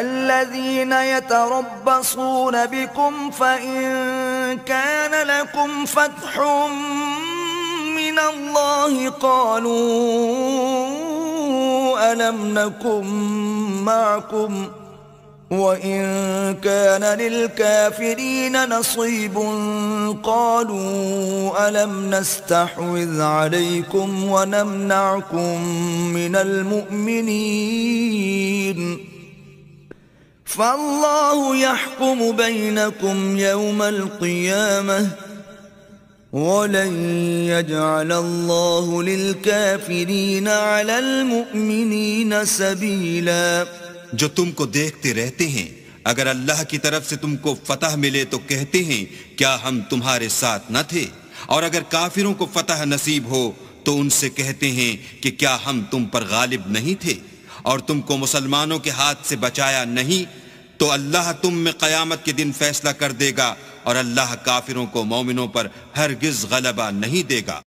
الذين يتربصون بكم فإن كان لكم فتح من الله قالوا ألم نكن معكم وإن كان للكافرين نصيب قالوا ألم نستحوذ عليكم ونمنعكم من المؤمنين فالله يحكم بينكم يوم القيامة ولن يجعل الله للكافرين على المؤمنين سبيلا। जो तुमको देखते रहते हैं, अगर अल्लाह की तरफ से तुमको फतह मिले तो कहते हैं क्या हम तुम्हारे साथ न थे, और अगर काफिरों को फतह नसीब हो तो उनसे कहते हैं कि क्या हम तुम पर गालिब नहीं थे और तुमको मुसलमानों के हाथ से बचाया नहीं, तो अल्लाह तुम में क़यामत के दिन फैसला कर देगा और अल्लाह काफिरों को मोमिनों पर हरगिज़ गलबा नहीं देगा।